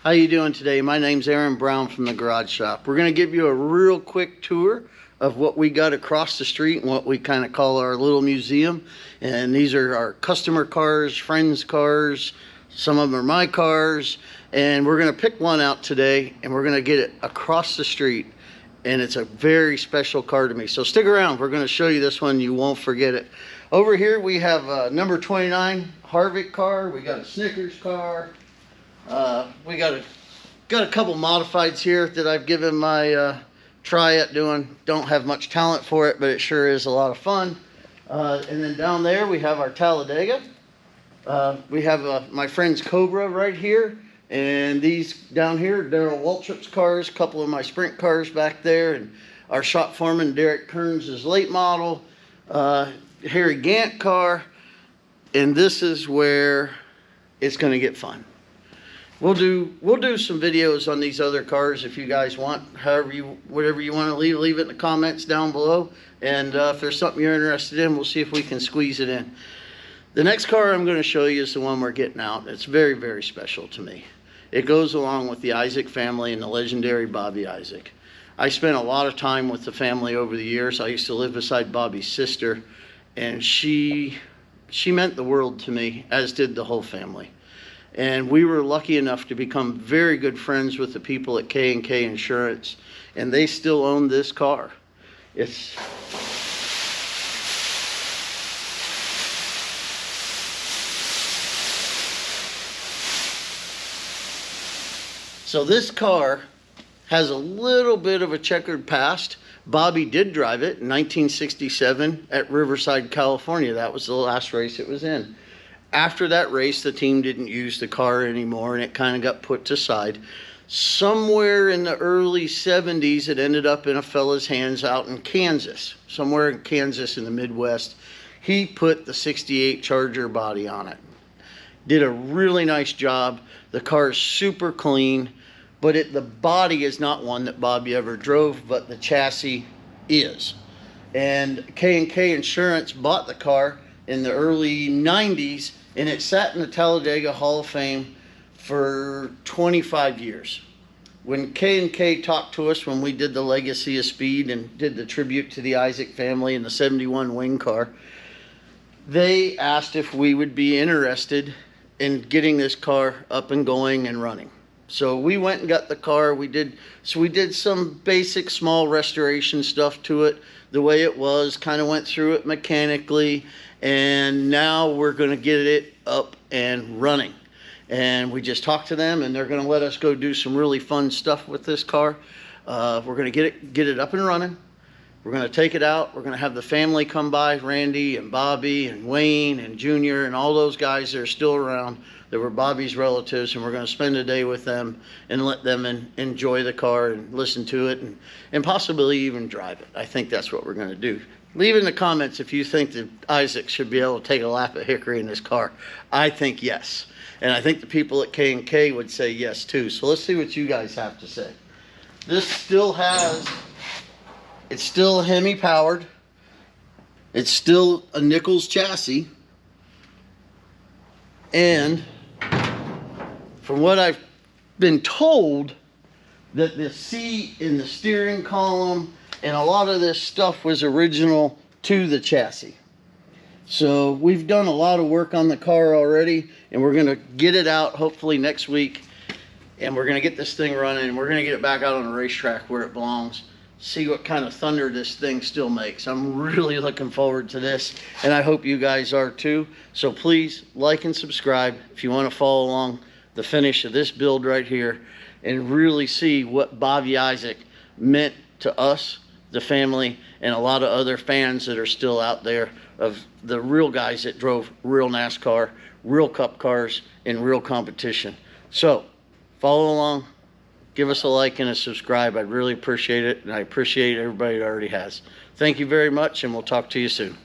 How you doing today? My name's Aaron Brown from the Garage Shop. We're going to give you a real quick tour of what we got across the street and what we kind of call our little museum. And these are our customer cars, friends' cars. Some of them are my cars. And we're going to pick one out today and we're going to get it across the street. And it's a very special car to me. So stick around. We're going to show you this one. You won't forget it. Over here we have a number 29 Harvick car. We got a Snickers car. We got a couple modifieds here that I've given my try at doing. Don't have much talent for it, but it sure is a lot of fun. And then down there we have our Talladega. We have my friend's Cobra right here. And these down here, Darrell Waltrip's cars, a couple of my sprint cars back there, and our shop foreman Derek Kearns' late model, Harry Gant car. And this is where it's going to get fun. We'll do some videos on these other cars if you guys want. Whatever you want to leave it in the comments down below. And if there's something you're interested in, we'll see if we can squeeze it in. The next car I'm going to show you is the one we're getting out. It's very, very special to me. It goes along with the Isaac family and the legendary Bobby Isaac. I spent a lot of time with the family over the years. I used to live beside Bobby's sister, and she meant the world to me, as did the whole family. And we were lucky enough to become very good friends with the people at K&K Insurance, and they still own this car. So this car has a little bit of a checkered past. Bobby did drive it in 1967 at Riverside, California. That was the last race it was in. After that race, the team didn't use the car anymore, and it kind of got put to side. Somewhere in the early 70s, it ended up in a fella's hands out in Kansas. Somewhere in Kansas in the Midwest. He put the 68 Charger body on it. Did a really nice job. The car is super clean, but the body is not one that Bobby ever drove, but the chassis is. And K&K Insurance bought the car in the early 90s, and it sat in the Talladega Hall of Fame for 25 years. When K&K talked to us when we did the Legacy of Speed and did the tribute to the Isaac family and the 71 wing car, they asked if we would be interested in getting this car up and going and running. So we went and got the car. We did some basic small restoration stuff to it the way it was, kind of went through it mechanically, and now we're going to get it up and running. And we just talked to them, and they're going to let us go do some really fun stuff with this car. We're going to get it up and running. We're going to take it out. We're going to have the family come by, Randy and Bobby and Wayne and Junior and all those guys that are still around that were Bobby's relatives, and we're going to spend a day with them and let them enjoy the car and listen to it and possibly even drive it. I think that's what we're going to do. Leave in the comments if you think that Isaac should be able to take a lap at Hickory in this car. I think yes. And I think the people at K&K would say yes too. So let's see what you guys have to say. This it's still Hemi powered. It's still a Nichols chassis. And from what I've been told, that the seat and the steering column and a lot of this stuff was original to the chassis. So we've done a lot of work on the car already, and we're going to get it out hopefully next week, and we're going to get this thing running, and we're going to get it back out on the racetrack where it belongs. See what kind of thunder this thing still makes. I'm really looking forward to this, and I hope you guys are too. So please like and subscribe if you want to follow along the finish of this build right here and really see what Bobby Isaac meant to us, the family, and a lot of other fans that are still out there of the real guys that drove real NASCAR, real cup cars, in real competition. So follow along. Give us a like and a subscribe. I'd really appreciate it, and I appreciate everybody that already has. Thank you very much, and we'll talk to you soon.